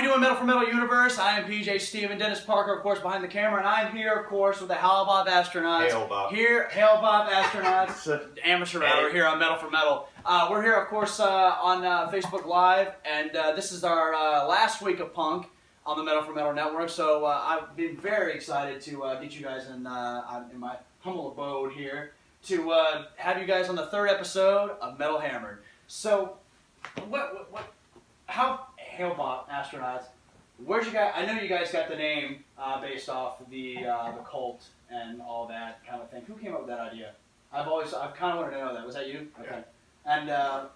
we do in Metal for Metal Universe? I am PJ Steven, Dennis Parker, of course, behind the camera, and I'm here, of course, with the Hale Bopp Astronauts. Hale Bopp. Hale Bopp Astronauts, amateur hour here on Metal for Metal. We're here, of course, on Facebook Live, and this is our last week of punk on the Metal for Metal Network, so I've been very excited to get you guys in my humble abode here to have you guys on the third episode of Metal Hammered. So, how Hale Bopp Astronauts? Where'd you guys? I know you guys got the name based off the cult and all that kind of thing. Who came up with that idea? I've kind of wanted to know that. Was that you? Okay. Yeah. And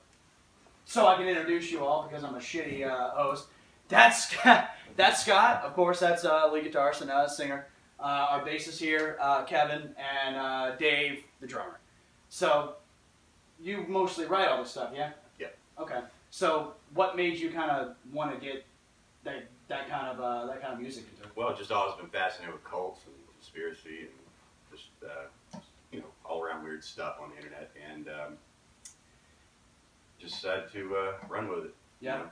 so I can introduce you all because I'm a shitty host. That's Scott. Of course, that's lead guitarist and singer. Our bassist here, Kevin, and Dave, the drummer. So you mostly write all this stuff, yeah? Yeah. Okay. So what made you kind of want to get that kind of music into it? Well, just always been fascinated with cults and conspiracy and just all around weird stuff on the internet, and just decided to run with it. Yeah.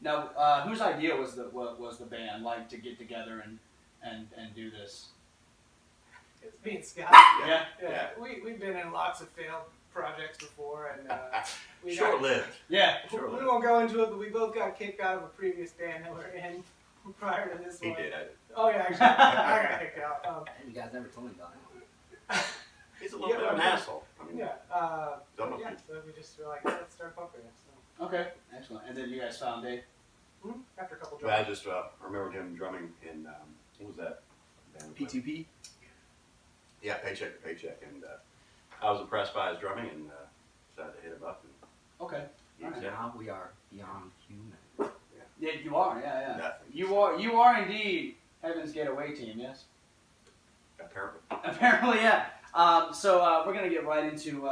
Now, whose idea was the band like to get together and do this? It's me and Scott. Yeah. We've been in lots of failed projects before, and short-lived. Yeah. We won't go into it, but we both got kicked out of a previous band that we're in prior to this one. He did. Oh yeah, actually, I got kicked out. You guys never told me about it. He's a little bit of an asshole. I mean, so we just were like, let's start pumping it. So. Okay, excellent. And then you guys found Dave? After a couple Well, drums. I remember him drumming in, what was that band? P2P? Yeah, Paycheck to Paycheck, and I was impressed by his drumming and decided to hit him up. And Okay. And now we are beyond human. Yeah, you are. Yeah. Nothing. You are indeed Heaven's Gate Away team. Yes. Apparently. Apparently, yeah. So we're gonna get right into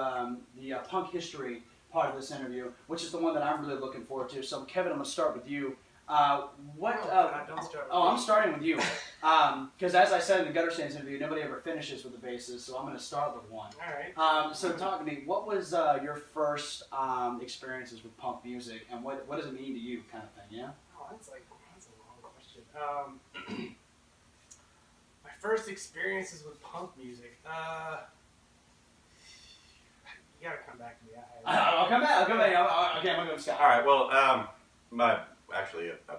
the punk history part of this interview, which is the one that I'm really looking forward to. So, Kevin, I'm gonna start with you. Don't start with me. I'm starting with you. Because as I said in the Gutter Stains interview, nobody ever finishes with the bassist, so I'm gonna start with one. All right. So talk to me. What was your first experiences with punk music, and what does it mean to you, kind of thing? Yeah. Oh, that's a long question. My first experiences with punk music. You gotta come back to me. I'll come back. Okay, I'm gonna go Scott. All right. Well, a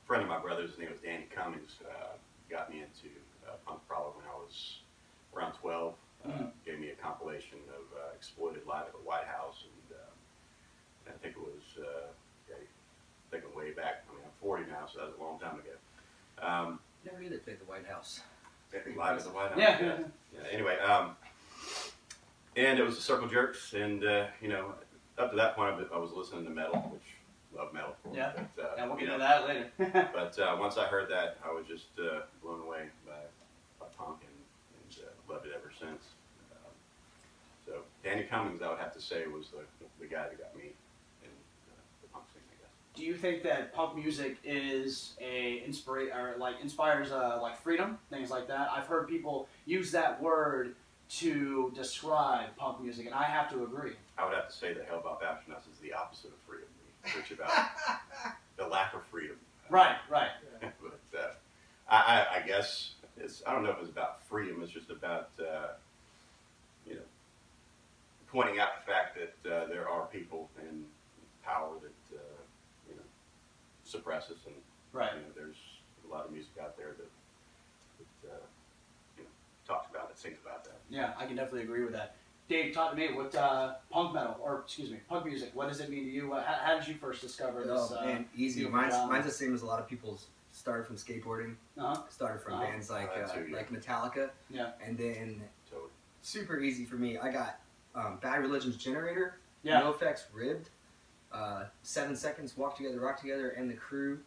friend of my brother's, his name was Danny Cummings, got me into punk probably when I was around 12. Gave me a compilation of Exploited live at the White House, and I think it was thinking way back. I mean, I'm 40 now, so that was a long time ago. Never either played the White House. Live at the White House. Yeah. Anyway, and it was the Circle Jerks, and up to that point, I was listening to metal, which love metal. Yeah. But, And we'll get into that later. But once I heard that, I was just blown away by punk and loved it ever since. So Danny Cummings, I would have to say, was the guy that got me in the punk scene, I guess. Do you think that punk music is inspires like freedom, things like that? I've heard people use that word to describe punk music, and I have to agree. I would have to say that Hale Bopp Astronauts is the opposite of freedom. Which about the lack of freedom. Right. But I guess I don't know if it's about freedom. It's just about pointing out the fact that there are people in power that suppress us, and there's a lot of music out there that talks about it, sings about that. Yeah, I can definitely agree with that. Dave, talk to me. What punk music? What does it mean to you? How did you first discover this? Oh man, easy. Mine's the same as a lot of people's. Started from skateboarding. Started from bands like Metallica. Yeah. And then Totally. super easy for me. I got Bad Religion's Generator. Yeah. NoFX Ribbed. 7 Seconds, Walk Together, Rock Together, and The Crew.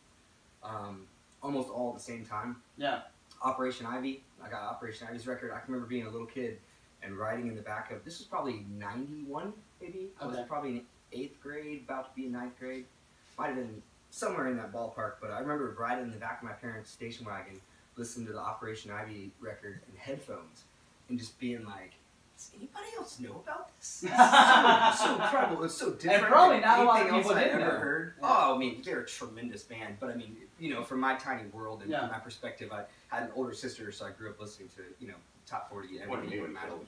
Almost all at the same time. Yeah. Operation Ivy. I got Operation Ivy's record. I can remember being a little kid and riding in the back of, this was probably 91, maybe. I was probably in 8th grade, about to be in 9th grade. Might have been somewhere in that ballpark, but I remember riding in the back of my parents' station wagon, listening to the Operation Ivy record in headphones, and just being like does anybody else know about this? It's so incredible. It's so different. And probably than not a lot of anything people else I've did ever know. heard. Yeah. Oh, I mean, they're a tremendous band. But I mean, from my tiny world and Yeah. from my perspective, I had an older sister, so I grew up listening to, top 40 What do everything you in mean? metal.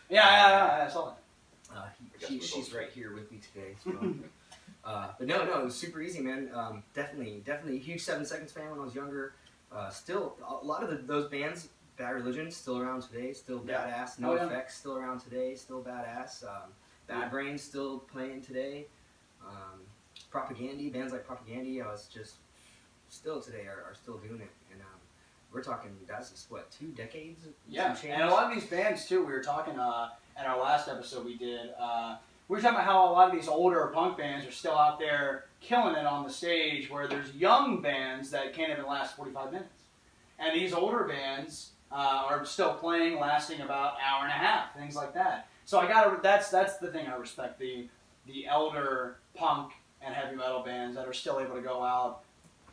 Yeah, I saw that. She's right here with me today. So. But no, it was super easy, man. Definitely a huge 7 Seconds fan when I was younger. Still, a lot of those bands, Bad Religion, still around today, still Yeah. badass. No Oh, yeah. Effects, still around today, still badass. Bad Brains, still playing today. Propagandy, bands like Propagandy, I was just still today are still doing it. And we're talking, that's what, 2 decades? Yeah, Some change? and a lot of these bands too. We were talking in our last episode we did. We were talking about how a lot of these older punk bands are still out there killing it on the stage, where there's young bands that can't even last 45 minutes, and these older bands are still playing, lasting about an hour and a half, things like that. So that's the thing I respect, the elder punk and heavy metal bands that are still able to go out,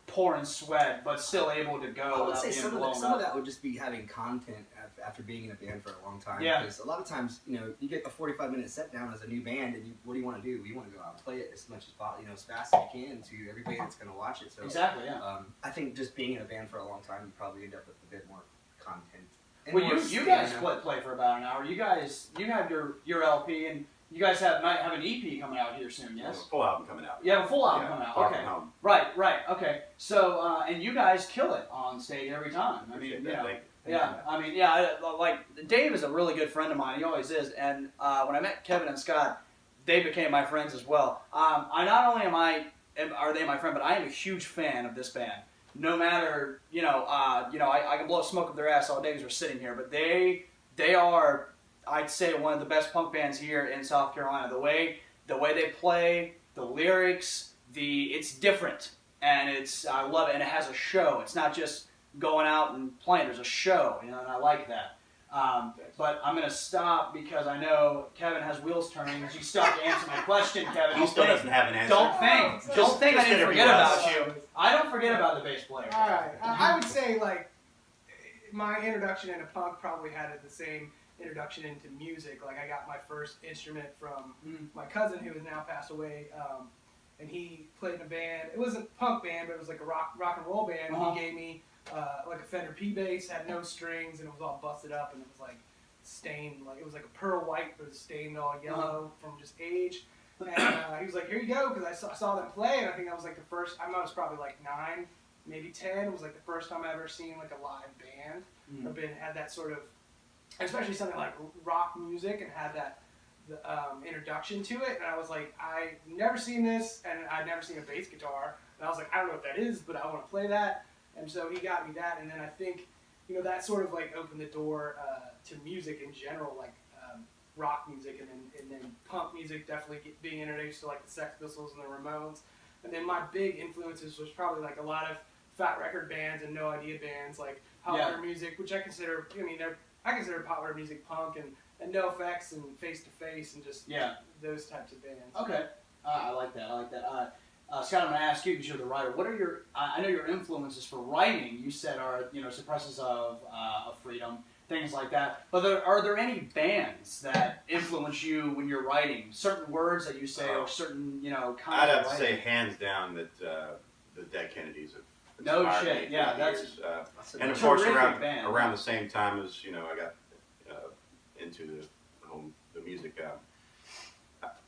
pouring sweat, but still able to go I would without say being some blown of up. that would just be having content after being in a band for a long time. Yeah. Because a lot of times, you get a 45-minute set down as a new band, and what do you want to do? You want to go out and play it as much as possible, as fast as you can to everybody that's going to watch it. So Exactly, yeah. I think just being in a band for a long time, you probably end up with a bit more content. And Well, more you guys stamina. play for about an hour. You have your LP, and you guys might have an EP coming out here soon. There's Yes. a full album coming out. You have a full album Yeah, coming out. Far Okay. From Home. Right. Okay. So and you guys kill it on stage every time. I Appreciate mean, that. Thank you. yeah. I mean, yeah. Like Dave is a really good friend of mine. He always is. And when I met Kevin and Scott, they became my friends as well. I not only are they my friend, but I am a huge fan of this band. No matter I can blow smoke up their ass all day because we're sitting here, but they are, I'd say, one of the best punk bands here in South Carolina. The way they play, the lyrics, it's different, and I love it, and it has a show. It's not just going out and playing. There's a show, and I like that. But I'm going to stop because I know Kevin has wheels turning. You still have to answer my question, Kevin. He still doesn't have an answer. Don't think I just didn't interview forget us. about you. I don't forget about the bass player. All right, I would say like my introduction into punk probably had the same introduction into music. Like I got my first instrument from my cousin who has now passed away, and he played in a band. It wasn't a punk band, but it was like a rock and roll band. Uh-huh. He gave me like a Fender P bass, had no strings, and it was all busted up, and it was like stained, like it was like a pearl white, but it was stained all yellow from just age. And he was like, "Here you go," because I saw them play, and I think that was like the first. I was probably like 9, maybe 10. It was like the first time I ever seen like a live band, or had that sort of, especially something like rock music, and had that introduction to it. And I was like, I never seen this, and I'd never seen a bass guitar, and I was like, I don't know what that is, but I want to play that. And so he got me that, and then I think that sort of like opened the door to music in general, like rock music, and then punk music, definitely being introduced to like the Sex Pistols and the Ramones. And then my big influences was probably like a lot of Fat Record bands and No Idea bands, like popular music, which I consider popular music punk, and No Effects and Face to Face and just those types of bands. Okay, I like that. Scott, I'm going to ask you because you're the writer. What are I know your influences for writing. You said are suppressors of freedom, things like that. But are there any bands that influence you when you're writing? Certain words that you say, or certain kinds I'd have of to writing? say hands down that the Dead Kennedys have No inspired shit, me yeah, for that's years. That's And a of course, terrific band. around the same time as I got into the music,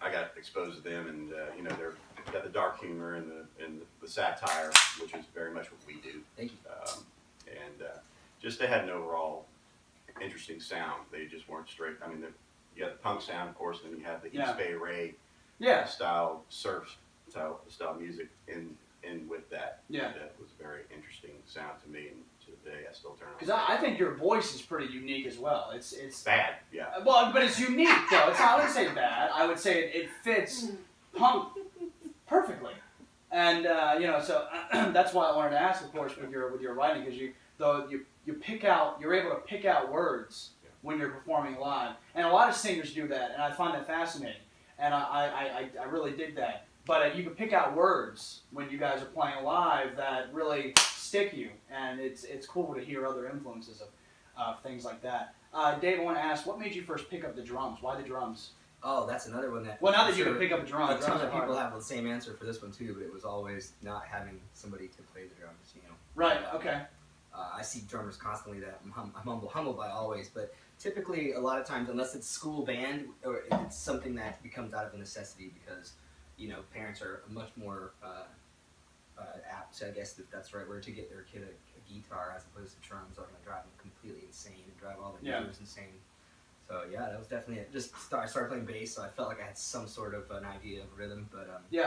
I got exposed to them, and they're got the dark humor and the satire, which is very much what we do. Thank you. And just they had an overall interesting sound. They just weren't straight. I mean, you got the punk sound, of course, and then you have the East Bay Ray style surf style music in with that. Yeah. That was a very interesting sound to me, and to the day I still turn on. Because I think your voice is pretty unique as well. It's bad, yeah. Well, but it's unique though. I wouldn't say bad. I would say it fits punk perfectly. And so that's why I wanted to ask, of course, with your writing, because you're able to pick out words when you're performing live, and a lot of singers do that, and I find that fascinating, and I really dig that. But you can pick out words when you guys are playing live that really stick you, and it's cool to hear other influences of. things like that. Dave, I want to ask, what made you first pick up the drums? Why the drums? Oh, that's another one that. Well, now that you sure can pick up a drum, a ton drums are of people hard. have the same answer for this one too, but it was always not having somebody to play the drums. Right. Okay. I see drummers constantly that I'm humbled by always, but typically a lot of times, unless it's school band or it's something that becomes out of a necessity because, parents are much more apt, I guess if that's the right word, to get their kid a guitar as opposed to drums are going to drive them completely insane and drive all the neighbors insane. So yeah, that was definitely it. I started playing bass, so I felt like I had some sort of an idea of rhythm, but it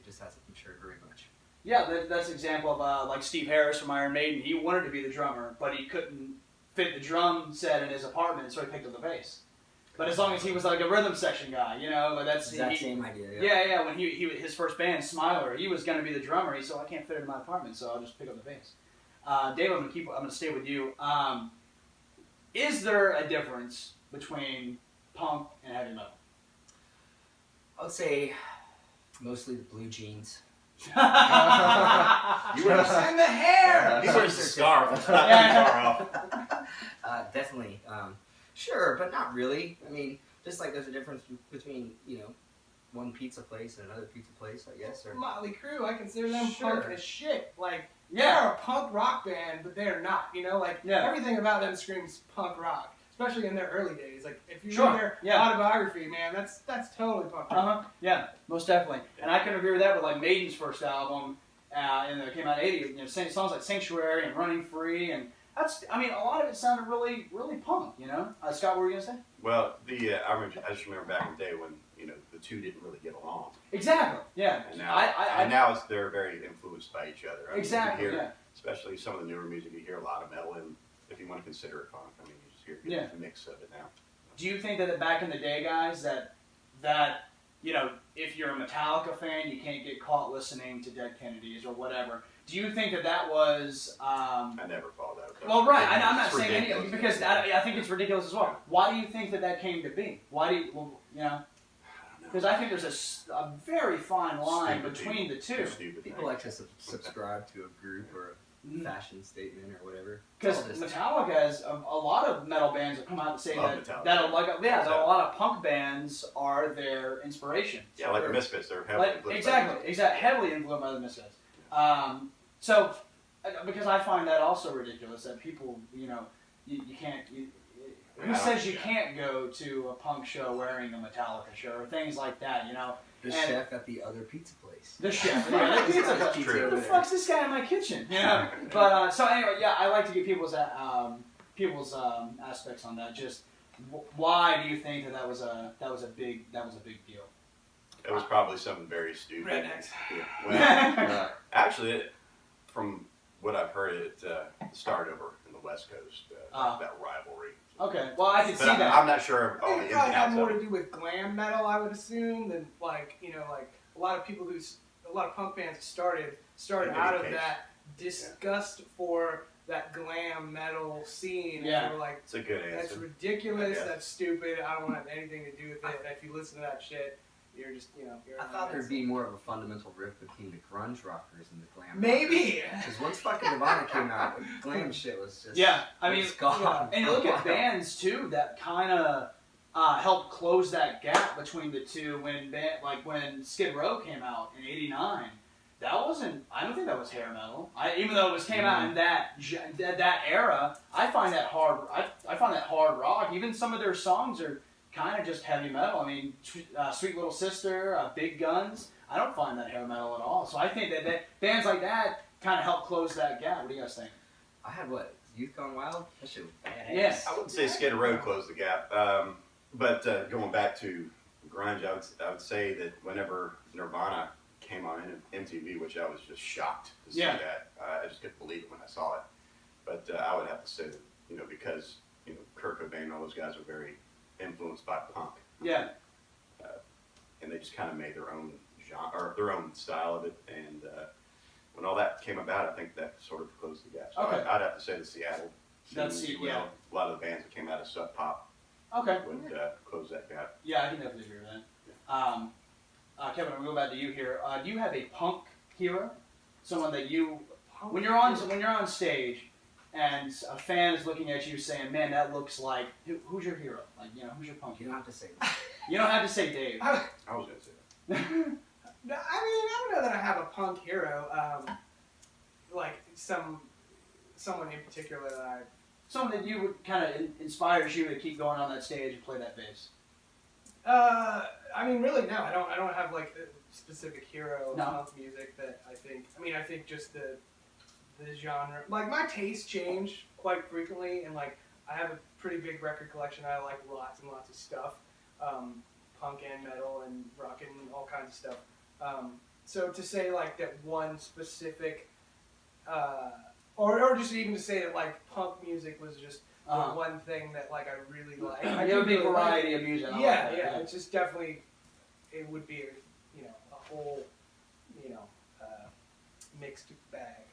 just hasn't matured very much. Yeah, that's an example of like Steve Harris from Iron Maiden. He wanted to be the drummer, but he couldn't fit the drum set in his apartment, so he picked up the bass. But as long as he was like a rhythm section guy, like that's exact same idea. Yeah. When he his first band, Smiler, he was going to be the drummer. He said, I can't fit it in my apartment, so I'll just pick up the bass. Dave, I'm going to stay with you. Is there a difference between punk and heavy metal? I would say mostly the blue jeans. You wear And the hair! he wears a scarf. It's not too far off. Definitely. Sure, but not really. I mean, just like there's a difference between, one pizza place and another pizza place, I guess. Or Motley Crue, I consider them Sure. punk as shit. Like, Yeah. they're a punk rock band, but they're not. Everything about them screams punk rock, especially in their early days. Like, if you read their autobiography, man, that's totally punk rock. Yeah, most definitely. And I can agree with that with like Maiden's first album, and it came out in '80. Songs like Sanctuary and Running Free, and a lot of it sounded really, really punk. Scott, what were you gonna say? Well, I just remember back in the day when the two didn't really get along. Exactly. Yeah. And now, they're very influenced by each other. Exactly. You hear, especially some of the newer music, you hear a lot of metal, and if you want to consider it punk, you just hear a mix of it now. Do you think that back in the day, guys, that if you're a Metallica fan, you can't get caught listening to Dead Kennedys or whatever? Do you think that was? I never followed that. Well, right. I'm not saying ridiculous. anything because I think it's ridiculous as well. Why do you think that came to be? Why do you? Because I think there's a very fine line between the two. people like to subscribe to a group or a fashion statement or whatever. Because Metallica has a lot of metal bands have come out and say that a lot of punk bands are their inspiration. Yeah, like the Misfits, they're heavily influenced. Exactly, heavily influenced by the Misfits. So, because I find that also ridiculous that people, you can't. Who says you can't go to a punk show wearing a Metallica shirt or things like that? The chef at the other pizza place. The chef, the pizza place. True. Who the fuck's this guy in my kitchen? But so anyway, I like to get people's aspects on that. Just why do you think that was a big deal? It was probably something very stupid. Rednecks. Yeah. Well, actually, from what I've heard, it started over in the West Coast. That rivalry. Okay, well I can see that. I'm not sure all the It ins probably and had outs more of to it. do with glam metal, I would assume, than like a lot of people a lot of punk bands started out of that disgust for that glam metal scene. Yeah. And they were like, It's a good answer. that's ridiculous, I guess. that's stupid, I don't want anything to do with it. And if you listen to that shit, you're just, you're I thought there'd be more of a fundamental rift between the grunge rockers and the glam. maybe. Because once fucking Nirvana came out, the glam shit was just it's gone. And you look at bands too that kind of helped close that gap between the two. When Skid Row came out in '89, that wasn't. I don't think that was hair metal. Even though it came out in that era, I find that hard. I find that hard rock. Even some of their songs are kind of just heavy metal. I mean, Sweet Little Sister, Big Guns. I don't find that hair metal at all. So I think that bands like that kind of help close that gap. What do you guys think? I had Youth Gone Wild? That shit was badass. Yes. I wouldn't say Skid Row closed the gap, but going back to grunge, I would say that whenever Nirvana came on MTV, which I was just shocked to see that. I just couldn't believe it when I saw it. But I would have to say that, because Kurt Cobain and all those guys are very influenced by punk. Yeah. And they just kind of made their own genre or their own style of it. And when all that came about, I think that sort of closed the gap. So Okay. I'd have to say the Seattle. That's scene, if you will. A lot of the bands that came out of Sub Pop Okay. would close that gap. Yeah, I can definitely agree with that. Kevin, I'm going to go back to you here. Do you have a punk hero? Someone that when you're on stage and a fan is looking at you saying, "Man, that looks like who's your hero? Like, who's your punk You hero?" don't have to say that. You don't have to say Dave. I was gonna say that. No, I mean, I don't know that I have a punk hero. Like someone in particular that I. Something that you would kind of inspires you to keep going on that stage and play that bass. I mean, really, no. I don't have like a specific hero of punk music that I think. I mean, I think just the genre. Like my tastes change quite frequently, and like I have a pretty big record collection. I like lots and lots of stuff, punk and metal and rock and all kinds of stuff. So to say like that one specific, or just even to say that like punk music was just the one thing that like I really like. You have a big variety of music. I Yeah, like that, yeah. It's just definitely, it would be a whole, mixed bag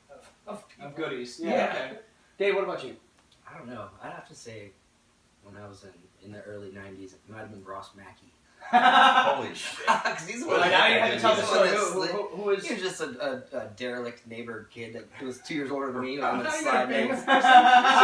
of people. Of goodies. Yeah. Yeah. Okay. Dave, what about you? I don't know. I'd have to say, when I was in the early '90s, it might have been Ross Mackey. Holy shit. Because he's Well, Like, now you have to tell the he's the one story. that Who is? He was just a derelict neighbor kid that was 2 years older than me. I'm On the not even a slide famous names. person.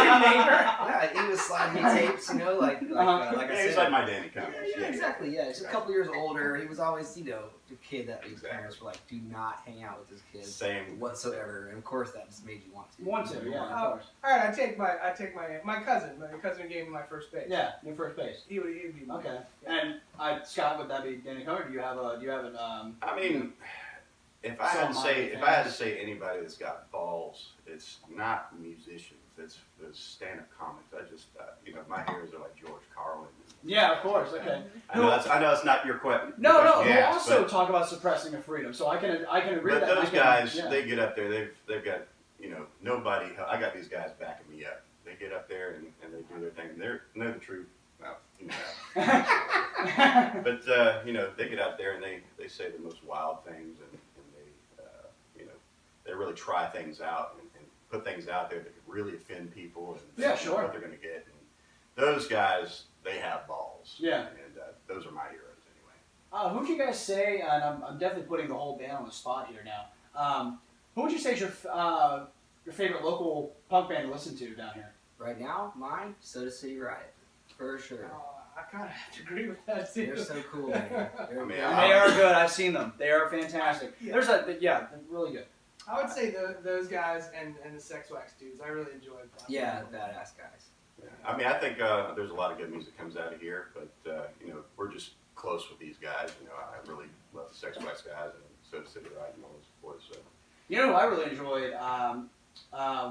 Your neighbor. Yeah, he was sliding me tapes, like I Yeah, he's said. like my Danny Cummings. Yeah, exactly. Yeah, he's a couple years older. He was always, the kid that his parents were like, do not hang out with this kid Same. whatsoever. And of course, that just made you want to. Want to? Yeah, of course. All right, I take my cousin. My cousin gave me my first base. Yeah, your first base. He'd be mine. Okay. Yeah. And Scott, would that be Danny Comer? Do you have an I mean, if I had to say anybody that's got balls, it's not musicians. It's stand-up comics. I just, my heroes are like George Carlin. Yeah, of course. Okay. I know that's not your question. No. Who Yes, also but- talk about suppressing of freedom. So I can agree But with that. those guys, yeah. they get up there. They've got nobody. I got these guys backing me up. They get up there and they do their thing. They know the truth. Well, but they get out there and they say the most wild things and they really try things out and put things out there that could really offend people and Yeah, they know sure. what they're going to get. And those guys, they have balls. Yeah. And those are my heroes anyway. Who'd you guys say? And I'm definitely putting the whole band on the spot here now. Who would you say is your favorite local punk band to listen to down here? Right now, mine, Soda City Riot. For sure. I kind of have to agree with that too. They're so cool, man. They're mean, And they are good. I've seen them. They are fantastic. Yeah. They're really good. I would say those guys and the Sex Wax dudes. I really enjoyed that. yeah, badass guys. Yeah. I mean, I think there's a lot of good music comes out of here, but we're just close with these guys. I really love the Sex Wax guys and Soda City Riot and all those boys. So. You know who I really enjoyed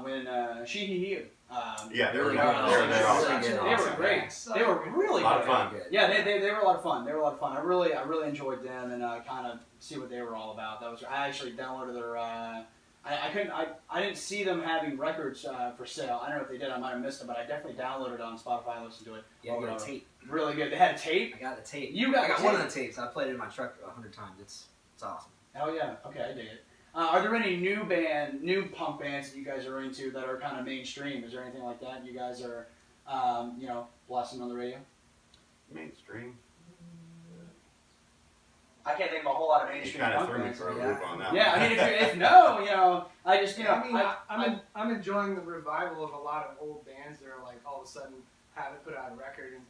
when She He He. Yeah, they're Really good. good. They're Really awesome. good. They were great. They were really A lot of good. fun. Yeah, they were a lot of fun. They were a lot of fun. I really enjoyed them and kind of see what they were all about. I actually downloaded their. I didn't see them having records for sale. I don't know if they did. I might have missed them, but I definitely downloaded it on Spotify and listened to it. Yeah, I got a tape. Really good. They had a tape. I got a tape. You got I got a one tape? of the tapes. I played it in my truck 100 times. It's awesome. Oh yeah. Okay, I dig it. Are there any new punk bands that you guys are into that are kind of mainstream? Is there anything like that you guys are, blasting on the radio? Mainstream. I can't think of a whole lot of You mainstream kind of punk threw me bands. for a Yeah. loop on that. Yeah, I one. mean, if no, I just, I'm enjoying the revival of a lot of old bands that are like all of a sudden haven't put out a record in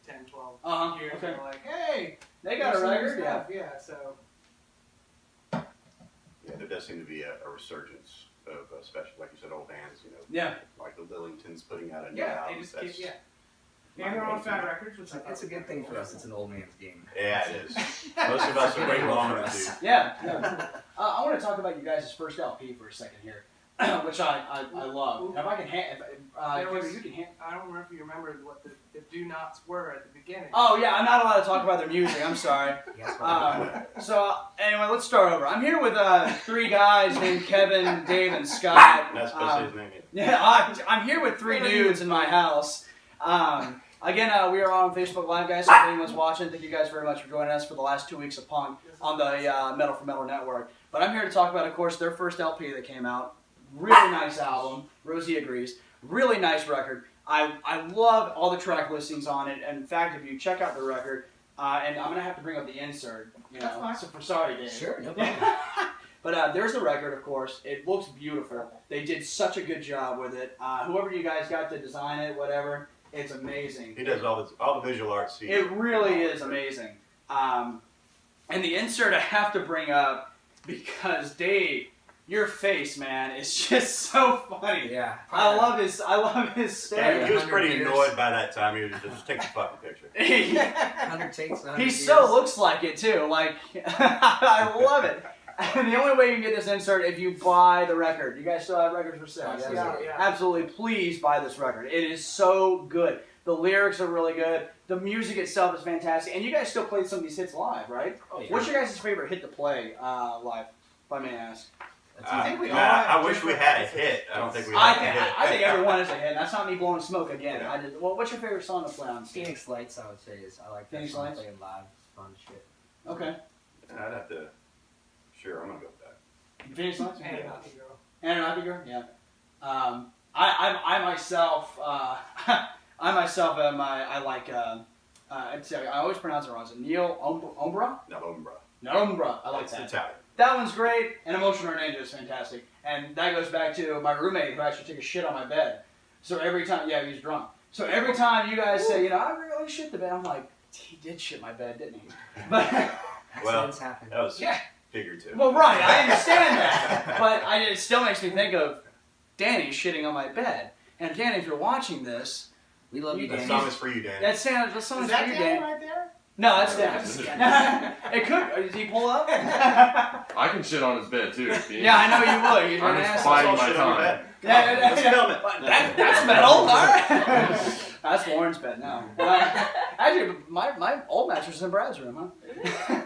10, 12 years. okay. And they're like, hey, They got a here's some new record, yeah. stuff. Yeah, so Yeah, there does seem to be a resurgence of, especially like you said, old bands. Yeah. Like the Lillingtons putting out a new yeah, album. they just That's- keep and they're on Fat Records, which It's a good thing for us. It's an old man's game. Yeah, it is. Most of us are way longer than two. Yeah. I want to talk about you guys' first LP for a second here, which I love. If I can you can hand. I don't remember if you remember what the do nots were at the beginning. Oh yeah, I'm not allowed to talk about their music. I'm sorry. Yes, So anyway, let's start over. I'm here with 3 guys named Kevin, Dave, and Scott. That's supposed to say his name. Yeah, I'm here with 3 dudes in my house. Again, we are on Facebook Live, guys, so if anyone's watching, thank you guys very much for joining us for the last 2 weeks of punk on the Metal for Metal Network. But I'm here to talk about, of course, their first LP that came out. Really nice album. Rosie agrees. Really nice record. I love all the track listings on it. And in fact, if you check out the record, and I'm going to have to bring up the insert, That's fine. so sorry, Dave. Sure, no problem. But there's the record, of course. It looks beautiful. They did such a good job with it. Whoever you guys got to design it, whatever, it's amazing. He does all the visual arts. It really is amazing. And the insert I have to bring up because Dave, your face, man, is just so funny. Yeah. I love his stare. Yeah, he was pretty 100 annoyed by that time. He was just take the fucking picture. 100 takes. 100 He years. so looks like it too. Like I love it. And the only way you can get this insert if you buy the record. You guys still have records for sale? Yes? Yeah. Absolutely. Please buy this record. It is so good. The lyrics are really good. The music itself is fantastic. And you guys still played some of these hits live, right? Oh, yeah. What's your guys' favorite hit to play live, if I may ask? I think we all Man, have I wish we different had a answers. hit. I don't think we I have a hit. think everyone is a hit. That's not me blowing smoke again. Yeah. I did. Well, what's your favorite song to play on stage? Phoenix Lights, I would say, is I like that Phoenix song Lights? playing live. It's fun shit. Okay. I'd have to. Sure, I'm gonna go with that. Phoenix Lights? And Naughty Girl. And Naughty Girl? Yeah. I myself, I myself am, I like, I always pronounce it wrong. Is it Neil Ombra? No, Umbra. No, Ombra. I like It's that. Italian. That one's great, and Emotional Ninja is fantastic. And that goes back to my roommate who actually took a shit on my bed. So every time, yeah, he was drunk. So every time you guys say, I really shit the bed, I'm like, he did shit my bed, didn't he? But Well, Accidents happen. that was yeah. figurative. Well, right, I understand that, but it still makes me think of Danny shitting on my bed. And Danny, if you're watching this, We love you, You- The Danny. song is for you, Dan. that song is Is for that you, Danny Danny. right there? No, that's Dan. It could. Did he pull up? Yeah, I can shit on his bed too. I know you would. You're I'm an just asshole. biding All my shit on your time. bed. Yeah, Let's film it. That's metal. All right. That's Lauren's bed now. Actually, my old mattress is in Brad's room, huh?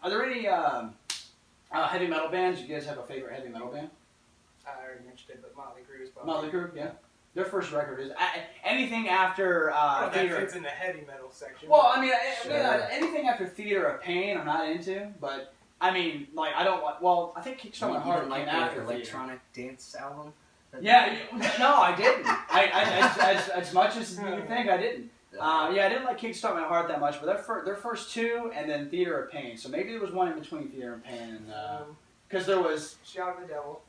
Are there any heavy metal bands? You guys have a favorite heavy metal band? I already mentioned it, but Motley Crue is probably. Motley Crue, yeah. Their first record is anything after That Theater. fits in the heavy metal section. Well, I mean, Sure. anything after Theater of Pain, I'm not into. But I mean, like, I don't like. Well, I think Kickstart My You Heart don't like came the after Theater. electronic dance album? Yeah, no, I didn't. As much as you think, I didn't. I didn't like Kickstart My Heart that much, but their first two, and then Theater of Pain. So maybe there was one in between Theater of Pain, and because there was Shout at the Devil.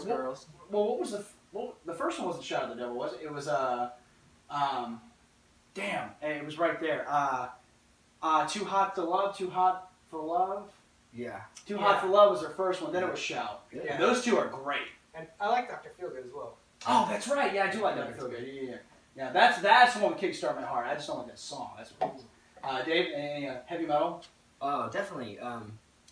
Girls. Well, what was the first one wasn't Shout at the Devil, was it? It was damn, it was right there. Too Hot to Love, Too Hot for Love. Yeah. Too Hot for Love was their first one. Then it was Shout. Good. Yeah. Those two are great. And I like Dr. Feelgood as well. Oh, that's right. Yeah, I do like that. I feel good. Yeah. That's the one with Kickstart My Heart. I just don't like that song. That's cool. Dave, any heavy metal? Oh, definitely.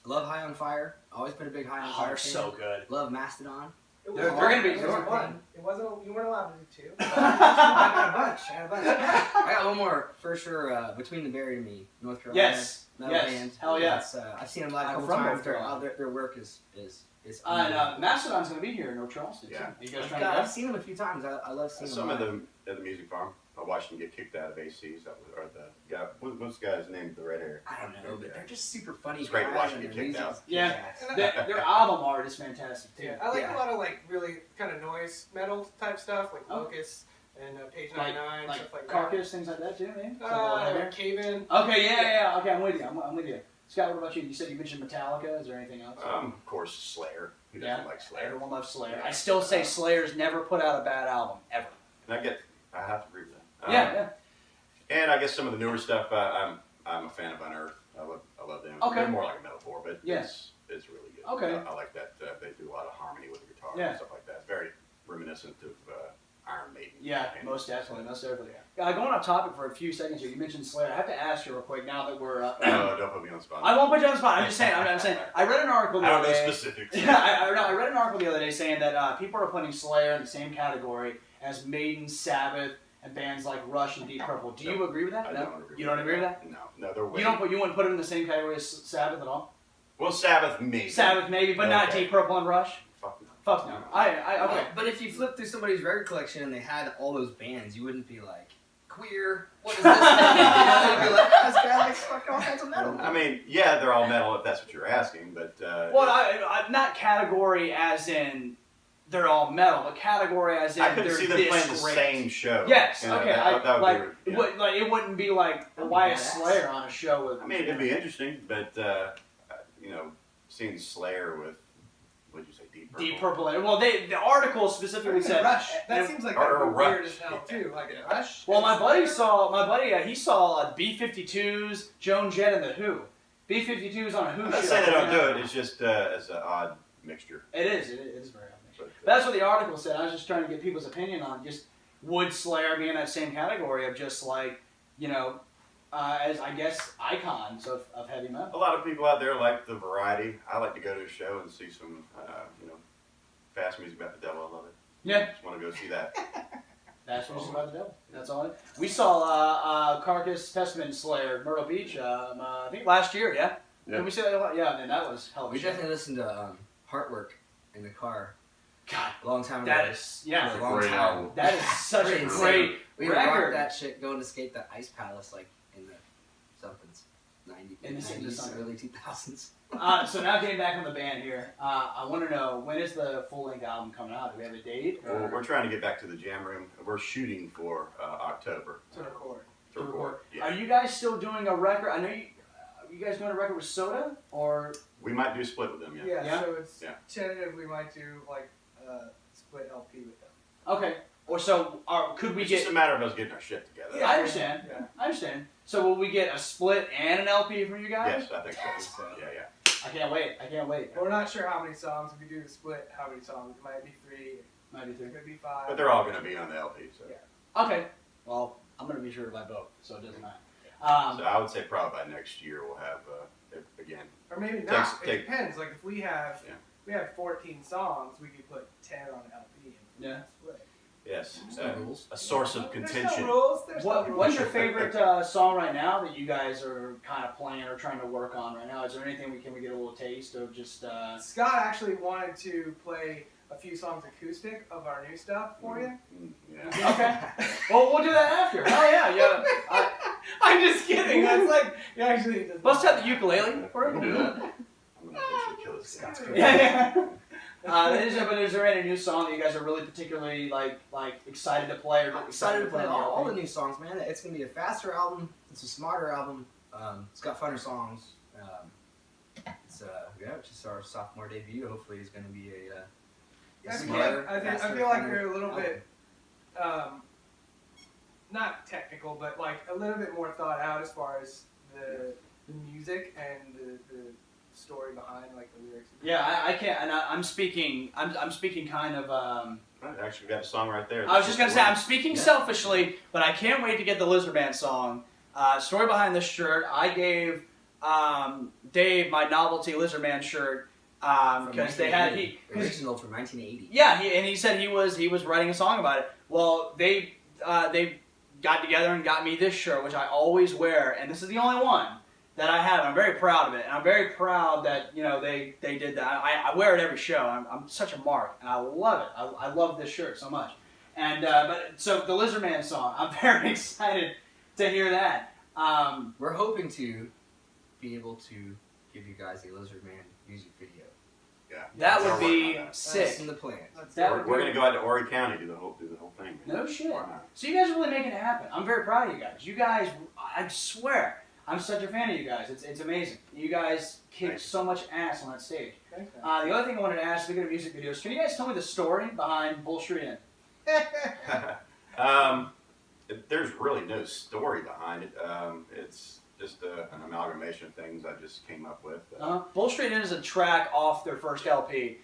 Love High on Fire. Always been a big High on Oh, Fire they're fan. so good. Love Mastodon. It was They're hard. gonna be- It was they're- fun. It wasn't. You weren't allowed to do two. I had a bunch. I got one more for sure. Between the Buried and Me, North Carolina. Yes. Metal Yes. band. Hell yeah. That's, I've seen them live a I'm couple from times. North Carolina. Their work is And unbelievable. Mastodon's gonna be here in North Charleston. Yeah. Too. You guys I've trying got- I've to seen them a few times. I love seeing Some them. of live. them at the music farm. I watched them get kicked out of ACs. That was, or the guy. What's the guy's name? The red hair. I don't know, but they're just super funny. It's great to guys, watch them and get their kicked music's out. Yeah. kick-ass. their album art is fantastic too. Yeah, I like Yeah. a lot of like really kind of noise metal type stuff, like Oh. Locust and Page Like- 99, Like stuff like Carcass, things like that too, maybe. that. Cave In. Okay, yeah. Okay, I'm with you. I'm with you. Scott, what about you? You said you mentioned Metallica. Is there anything else? Of course, Slayer. Who doesn't like Slayer? Everyone loves Slayer. I still say Slayer's never put out a bad album ever. And I have to agree with that. Yeah. And I guess some of the newer stuff. I'm a fan of Unearth. I love them. Okay. They're more like a metalcore, but Yeah. it's really good. Okay. I like that they do a lot of harmony with the guitar Yeah. and stuff like that. Very reminiscent of Iron Maiden. Yeah, most definitely. Going off topic for a few seconds here. You mentioned Slayer. I have to ask you real quick now that we're. Don't put me on the spot. I won't put you on the spot. I'm just saying. I'm saying. I read an article the I don't other know day. specifics. Yeah, I read an article the other day saying that people are putting Slayer in the same category as Maiden, Sabbath, and bands like Rush and Deep Purple. Do you agree with that? I No? don't agree. You don't agree with that? No, they're way. You wouldn't put them in the same category as Sabbath at all? Well, Sabbath maybe. Sabbath maybe, but not Okay. Deep Purple and Rush. Fuck no. Fuck no. Okay. But if you flip through somebody's record collection and they had all those bands, you wouldn't be like, queer, what is this? You'd be like, oh, this guy likes fucking all kinds of metal. I mean, yeah, they're all metal if that's what you're asking, but. Well, I not category as in they're all metal, but category as in I couldn't they're see them this playing the great. same show. Yes. You know, Okay. that would be, It wouldn't be like That'd be why is badass. Slayer on a show with. I mean, it'd be interesting, but you know, seen Slayer with, what'd you say, Deep Purple? Deep Purple. Well, the article specifically said Rush. That seems like that or would be weird Rush. as hell Yeah. too. Like Yeah. Rush. Well, my buddy he saw B-52s, Joan Jett, and the Who. B-52s on a Who I'm not show. saying they don't do it. It's just it's an odd mixture. It is very obvious. But, That's what the article said. I was just trying to get people's opinion on just would Slayer be in that same category of just like, as I guess icons of heavy metal. a lot of people out there like the variety. I like to go to a show and see some, fast music about the devil. I love it. Yeah. Just want to go see that. That's what it's about the devil. That's all. We saw Carcass Testament Slayer Myrtle Beach. I think last year. Yeah. Yeah. Did we see that a lot? Yeah, and that was hell of a We show. definitely listened to Heartwork in the car God, a long time ago. that is For a long Great time. album. that is such a Pretty great insane. We would record. rock that shit going to skate the Ice Palace like in the somethings. In the 90s, something. early 2000s. So now getting back on the band here, I want to know, when is the full-length album coming out? Do we have a date? Well, we're trying to get back to the jam room. We're shooting for October To record. to record. Yeah. Are you guys still doing a record? I know you guys doing a record with Soda? Or We might do a split with them. Yeah. Yeah, so it's Yeah. tentative. We might do like split LP with them. okay. Or so could we It's get... just a matter of us getting our shit together. Yeah, I understand. Yeah. I understand. So will we get a split and an LP from you guys? Yes, I think so. Yeah, yeah. I can't wait. I can't wait. But we're not sure how many songs. If we do the split, how many songs? It might be 3. Might be It three. could be 5. But they're all going to be on the LP. So. Yeah. Okay. Well, I'm going to be sure to buy both, so it doesn't matter. So I would say probably by next year we'll have again. Or maybe Takes- not. It take- depends. Like if we have Yeah. 14 songs, we could put 10 on an LP. And Yeah. split. Yes, There's no rules. a source of There's contention. no rules. There's no rules. What's your favorite song right now that you guys are kind of playing or trying to work on right now? Is there anything can we get a little taste of just... Scott actually wanted to play a few songs acoustic of our new stuff for you. Yeah. Okay. Well, we'll do that after. Hell yeah. Yeah. I'm just kidding. That's like you actually. Does Let's have the ukulele for it. We'll do that. I'm going to eventually kill this guy. Yeah, yeah. Is there any new song that you guys are really particularly like excited to play or I'm excited to play on the all the LP? new songs, man. It's gonna be a faster album. It's a smarter album. It's got funner songs. It's just our sophomore debut. Hopefully, it's gonna be a smarter, I faster, feel like funner they're a little album. bit, not technical, but like a little bit more thought out as far as the music and the story behind like the lyrics. Yeah, I can't. And I'm speaking. I'm speaking kind of. Right, actually, we got a song right there. I was just gonna say I'm speaking Yeah. selfishly, but I can't wait to get the Lizard Man song. Story behind this shirt. I gave Dave my novelty Lizard Man shirt From because they had 1980. Original from 1980. Yeah, he said he was writing a song about it. Well, they got together and got me this shirt, which I always wear, and this is the only one that I have. I'm very proud of it, and I'm very proud that they did that. I wear it every show. I'm such a mark, and I love it. I love this shirt so much. And so the Lizard Man song, I'm very excited to hear that. We're hoping to be able to give you guys a Lizard Man music video. Yeah. That We're would working be on that. sick. That's in the plans. That We're would going be- to go out to Horry County do the whole thing. Man. No shit. Why not? So you guys are really making it happen. I'm very proud of you guys. You guys, I swear, I'm such a fan of you guys. It's amazing. You guys kick Thanks. so much ass on that stage. Thanks, man. The other thing I wanted to ask, speaking of music videos, can you guys tell me the story behind Bull Street Inn? There's really no story behind it. It's just an amalgamation of things I just came up with. Bull Street Inn is a track off their first LP,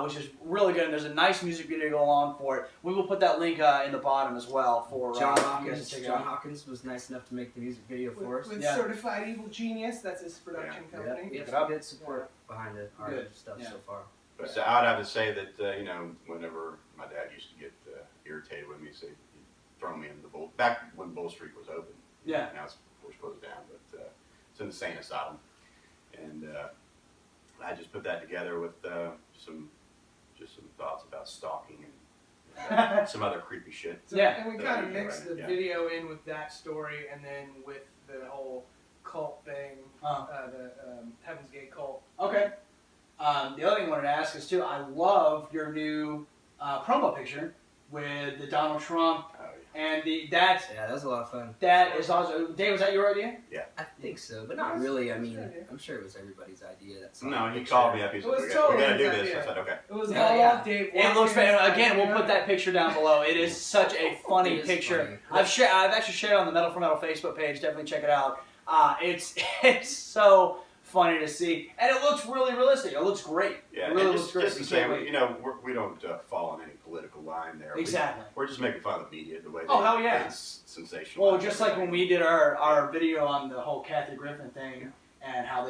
which is really good. And there's a nice music video to go along for it. We will put that link in the bottom as well for John you guys Hawkins. to check John out. Hawkins was nice enough to make the music video for us. With Yeah. Certified Evil Genius, that's his production Yeah, company. we Keep it have up. good support behind our Good. stuff Yeah. so far. But so I'd have to say that whenever my dad used to get irritated with me, say he'd throw me in the bull. Back when Bull Street was open. Yeah. Now we're closed down, but it's an insane asylum, and I just put that together with some thoughts about stalking and some other creepy shit. So, Yeah. and we That kind of would be mixed right, the yeah. video in with that story, and then with the whole cult thing, the Heaven's Gate cult. Okay. The other thing I wanted to ask is too, I love your new promo picture. with the Donald Trump Oh, and Yeah, that was a lot of fun. that is also. Dave, was that your idea? I think so, but not really. I mean, I'm sure it was everybody's idea. No, he called me up. He said, was we totally got to do his this. idea. I said, okay. It was Yeah, all yeah. Dave. It looks Watkins' again. We'll idea. put that picture down below. It is such a funny It is picture. funny. I've actually shared it on the Metal for Metal Facebook page. Definitely check it out. It's so funny to see, and it looks really realistic. It looks great. Yeah, it really and looks great. just to You say, can't wait. you know, we don't fall on any political line there. Exactly. We're just making fun of the media the way Oh, they, hell yeah. it's sensational. Well, just like when we did our video on the whole Kathy Griffin thing and how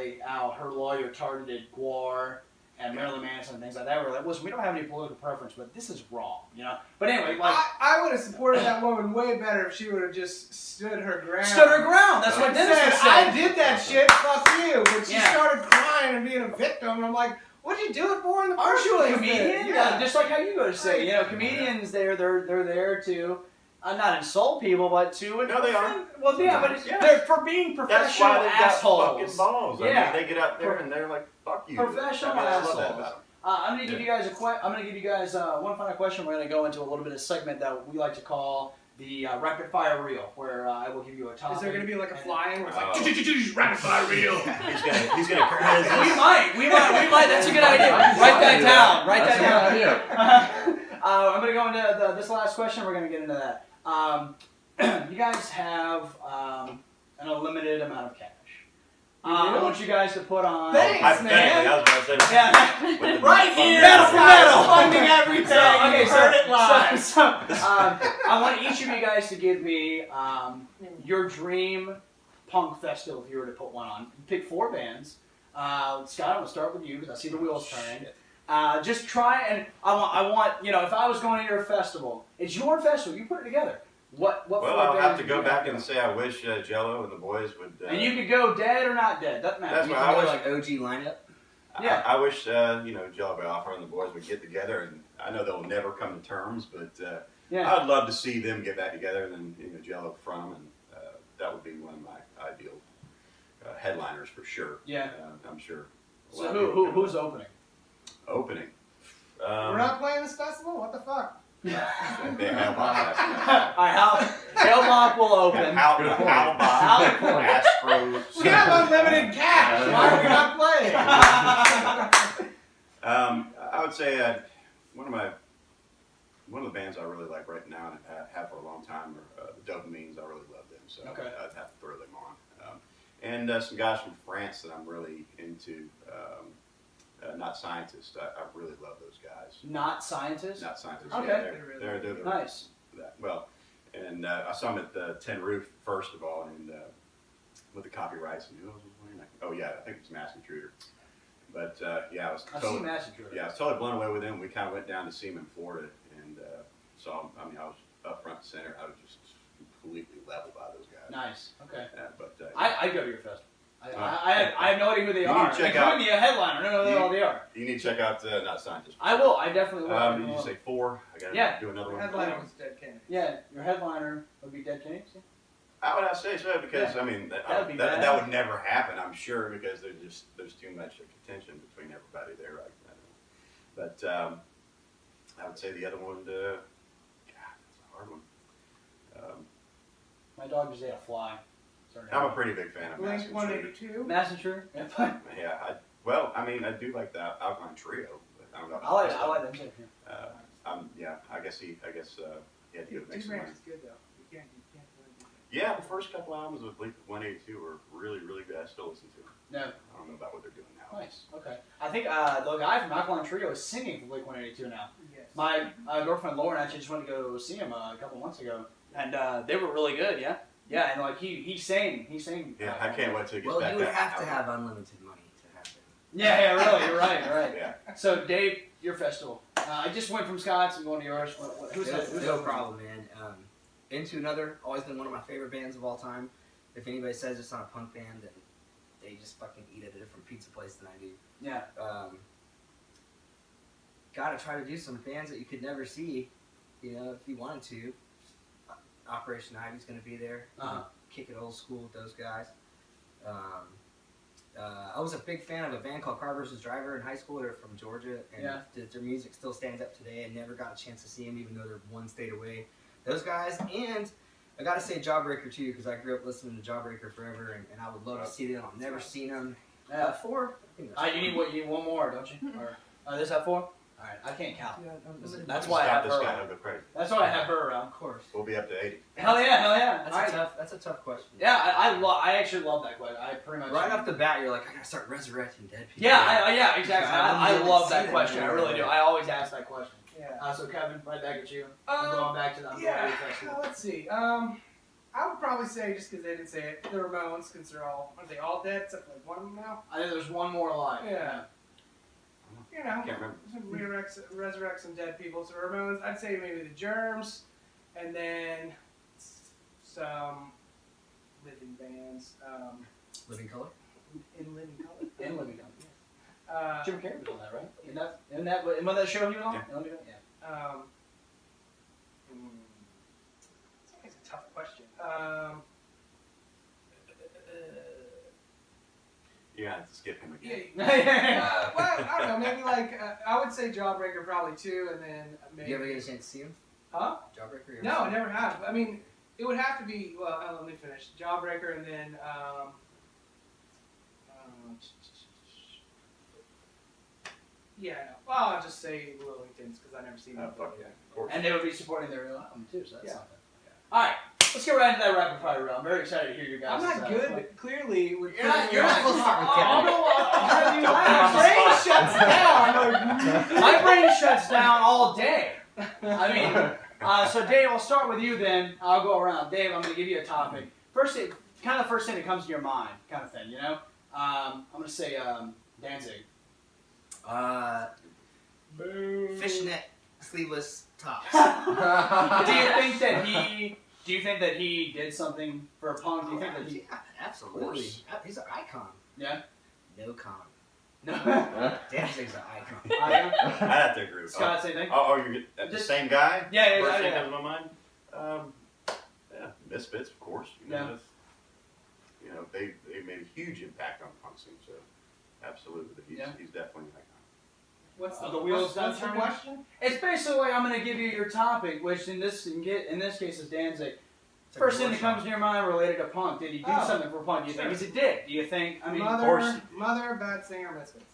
her lawyer targeted Gore and Marilyn Manson and things like that. We were like, listen, we don't have any political preference, but this is wrong, you know? But anyway, like, I would have supported that woman way better if she would have just stood her ground. stood her ground. That's what Dennis said, was I saying. did that shit, fuck you. But she Yeah. started crying and being a victim, and I'm like, what'd you do it for in the Aren't first you a place comedian? then? Yeah. Just like how you go to say, you know, comedians, they're there to not insult people, but to No, they are. Well, yeah, but Yeah. they're for being That's professional why they've got assholes. fucking balls. I Yeah. mean, they get up there and they're like, "Fuck you." Professional I mean, I love that assholes. about 'em. I'm gonna give you guys one final question. We're gonna go into a little bit of segment that we like to call the rapid fire reel, where I will give you a topic. Is there going to be like a and- fly-in where it's Oh. like, rapid fire reel? He's gonna. We might. That's a good idea. Write that down. Write that down. I'm gonna go into this last question. We're gonna get into that. You guys have an unlimited amount of cash. I want you guys to put on. Thanks, Hypothetically, I was about to say. Yeah. With the Right fuck here, metal for metal. Funding everything. Okay, You heard it live. So, I want each of you guys to give me your dream punk festival if you were to put one on. Pick 4 bands. Scott, I'm gonna start with you because I see the wheels turning. Just try and I want you know if I was going to your festival, it's your festival. You put it together. What? Well, 4 I'll bands have to would go you back have? and say I wish Jello and the boys would. And you could go dead or not dead. Doesn't matter. That's You what can I go wish- like OG lineup. Yeah. I wish Jello Biafra and the boys would get together, and I know they'll never come to terms, but Yeah. I'd love to see them get back together, and then Jello from them, and that would be one of my ideal headliners for sure. Yeah. I'm sure. a So lot of people come. who's opening? Opening? We're not playing this festival? What the fuck? They have All right, Hale Bopp will open. Hale Bopp Astros. We have unlimited cash. Why are we not playing? I would say one of the bands I really like right now and have for a long time are the Dopamines. I really love them, so Okay. I'd have to throw them on. And some guys from France that I'm really into. Not Scientists. I really love those guys. Not scientists. Not Scientists. Okay. Yeah, they're Nice. well, and I saw them at 10 Roof first of all, and with the copyrights and who else was playing? Oh yeah, I think it was Mass Intruder. But yeah, I was I've totally, seen Mass Intruder. yeah, I was totally blown away with them. We kind of went down to see them in Florida and saw them. I mean, I was up front and center. I was just completely leveled by those guys. Nice. Okay. But I go to your festival. I have no idea who they You are. need to check Including out- the headliner. I don't know who they are. you need to check out Not Scientists. I will. I definitely will. Did you say 4? I gotta Yeah. do another one. Headliner was Dead Kennedy. Yeah, your headliner would be Dead Kennedys. Yeah? I would have to say so because I mean That'd be that bad. would never happen. I'm sure because there's too much contention between everybody there. But I would say the other one. God, that's a hard one. My dog just ate a fly. Sorry. I'm a pretty big fan of Mass Blink Intruder. 182. Mass Intruder. Yeah. Yeah, I do like the Alkaline Trio. But I don't know. I like them too. Yeah. I guess he had to go make Two some money. Ranch is good though. You can't really do that. Yeah, the first couple albums of Blink 182 were really, really good. I still listen to them. No. I don't know about what they're doing now. Nice. Okay. I think the guy from Alkaline Trio is singing for Blink 182 now. Yes. My girlfriend Lauren actually just went to go see him a couple months ago, and they were really good. Yeah. Yeah, and like he sang. Yeah, I can't wait till it gets Well, back you would that have to album. have unlimited money to have it. Yeah, really. You're right. You're right. Yeah. So Dave, your festival. I just went from Scott's and going to yours. Who's No, that? Who's no that? problem, man. Into Another, always been one of my favorite bands of all time. If anybody says it's not a punk band, then they just fucking eat at a different pizza place than I do. Yeah. Gotta try to do some bands that you could never see, if you wanted to. Operation Ivy's gonna be there. Uh-huh. Kick it old school with those guys. I was a big fan of a band called Car vs. Driver in high school. They're from Georgia, and their music still stands up today. I never got a chance to see them, even though they're one state away. Those guys, and I gotta say Jawbreaker too, because I grew up listening to Jawbreaker forever, and I would love to see them. I've never seen them. Yeah. 4. You need one more, don't you? Or this at 4? All right, I can't count. Yeah, That's why I have this her guy around. to go crazy. That's why I have her around. Of course. We'll be up to 80. Hell yeah. That's a tough question. Yeah, I actually love that question. I pretty much Right off the bat, you're like, I gotta start resurrecting dead people. Yeah, exactly. I love that See question. I them. really do. I always ask that question. Yeah. So Kevin, right back at you. I'm going back to the Let's see. I would probably say, just because they didn't say it, the Ramones, because aren't they all dead except for like one of them now? I think there's one more alive. Yeah. You know, Can't remember. resurrect some dead people. So Ramones, I'd say maybe the Germs, and then some living bands. Living Color? In living color. And Living Color. Jim Carrey was on that, right? In that show he was on? Yeah. It's a tough question. You have to skip him again. Well, I don't know. Maybe like I would say Jawbreaker probably too, and then maybe. You ever get a chance to see him? Huh? Jawbreaker? You ever No, see I him? never have. I mean, it would have to be. Well, let me finish. Jawbreaker, and then. Yeah. Well, I'll just say Willingtons because I never seen them. Fuck yeah. Of course. And they would be supporting their real album too, so that's Yeah. something. All right, let's get right into that rapid fire round. I'm very excited to hear your guys. I'm not good, clearly. With You're not supposed to start with Kevin. My brain shuts down. My brain shuts down all day. I mean, so Dave, I'll start with you then. I'll go around. Dave, I'm going to give you a topic. First thing that comes to your mind, kind of thing, you know? I'm going to say Danzig. Fishnet sleeveless tops. Do you think that he did something for punk? Do you think that he? Yeah, absolutely. He's an icon. Yeah. No con. No. Danzig's an icon. I have to agree with Scott, same thing. Oh, you're the same guy? Yeah, First thing yeah. comes to my mind. Yeah, Misfits, of course. You know, they made a huge impact on the punk scene. So, absolutely, he's definitely an icon. What's the wheels done what's the turning? question? It's basically I'm going to give you your topic, which in this case is Danzig. First thing that comes to your mind related to punk. Did he do something for punk? Do you think he did? Do you think? I mean, of course he did. Mother, bad singer, Misfits.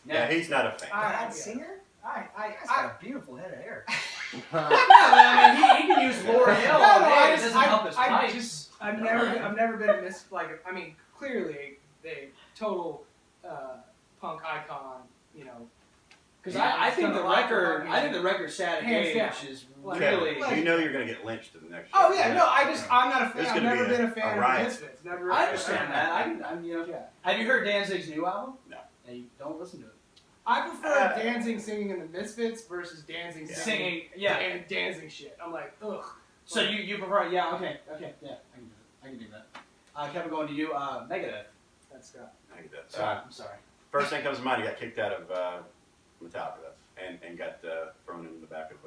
Yeah, he's not a fan. Bad singer? I He's got a beautiful head of hair. I mean, he can use L'Oreal all day. It doesn't help his pipes. I've never been a I mean, clearly a total punk icon. You know. Because I think the record Sad Hands down. Age is Okay, really. you know you're going to get lynched in the next show. Oh yeah, no, I'm not a fan. It's I've gonna never be been a a fan of riot. Misfits. Never. I understand that. I'm Yeah. Have you heard Danzig's new album? No. And you don't listen to it. I prefer Danzig singing in the Misfits versus Danzig Singing, and Danzig shit. I'm like, ugh. So you prefer? Yeah. Okay. Yeah. I can do that. Kevin, going to you. Megadeth. That's Scott. I get that. I'm sorry. First thing comes to mind, he got kicked out of Metallica and got thrown in the back of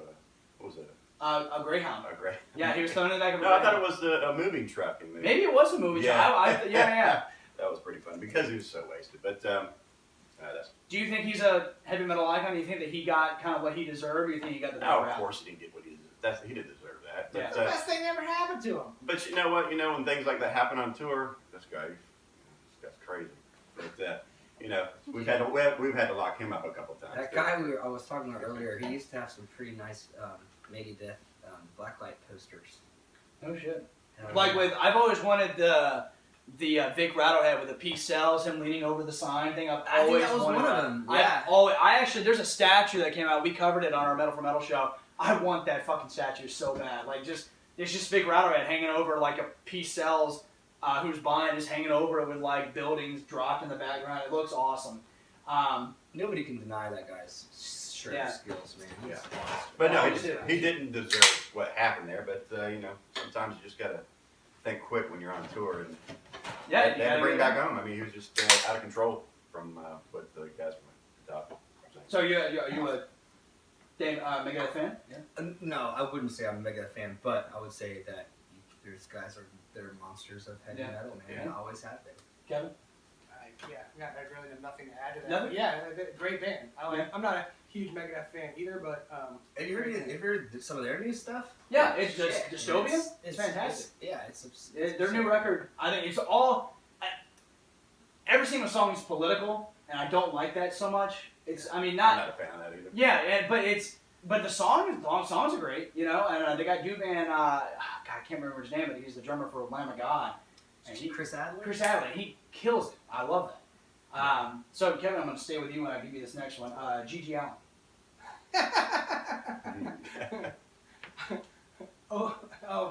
what was it? A Greyhound. A Grey. Yeah, he was thrown in the back of a No, I Greyhound. thought it was a moving truck. And Maybe it was a movie. Yeah. Yeah. That was pretty fun because he was so wasted. But that's. Do you think he's a heavy metal icon? Do you think that he got kind of what he deserved? Or do you think he got the No, better of course he didn't get what he deserved. He didn't deserve that. Yeah. But, Best thing ever happened to him. but you know what? You know when things like that happen on tour, this guy's crazy. But you know, we've had to lock him up a couple times. That guy I was talking about earlier, he used to have some pretty nice Megadeth blacklight posters. Oh shit! Like I've always wanted the Vic Rattlehead with the peace cells, him leaning over the sign thing. I've I think always that was wanted one of that. them. Yeah. I actually there's a statue that came out. We covered it on our Metal for Metal show. I want that fucking statue so bad. Like there's just Vic Rattlehead hanging over like a peace cells. Who's buying just hanging over it with like buildings dropped in the background. It looks awesome. Nobody can deny that guy's shred skills, man. He's awesome. But no, he didn't deserve what happened there. But you know, sometimes you just gotta think quick when you're on tour and they had to bring him back home. I mean, he was just out of control from what the guys from the top. So are you a Megadeth fan? Yeah. No, I wouldn't say I'm a Megadeth fan, but I would say that there's guys that are monsters of heavy metal, man. Yeah. They always have been. Kevin? I really have nothing to add to that. Nothing? But yeah, great band. I'm not a huge Megadeth fan either, but Have you heard some of their new stuff? Yeah, it's just Shit, Dystopian. It's fantastic. Their new record, I think it's all. Every single song is political, and I don't like that so much. I'm not a fan of that either. Yeah, but the songs are great, you know. And they got Duban. God, I can't remember his name, but he's the drummer for Lamb of God. And Chris Adler? Chris Adler, he kills it. I love that. So Kevin, I'm going to stay with you when I give you this next one. Gigi Allen. oh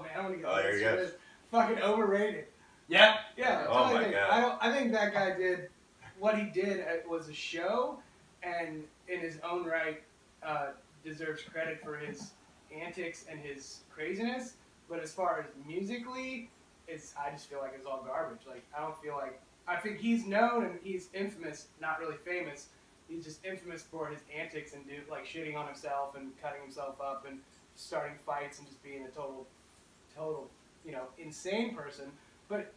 man, I'm gonna get Oh, there he goes. Fucking overrated. Yeah. Yeah. Oh my God. I think that guy did what he did was a show, and in his own right deserves credit for his antics and his craziness. But as far as musically, I just feel like it's all garbage. Like I think he's known and he's infamous, not really famous. He's just infamous for his antics and shitting on himself and cutting himself up and starting fights and just being a total, insane person. But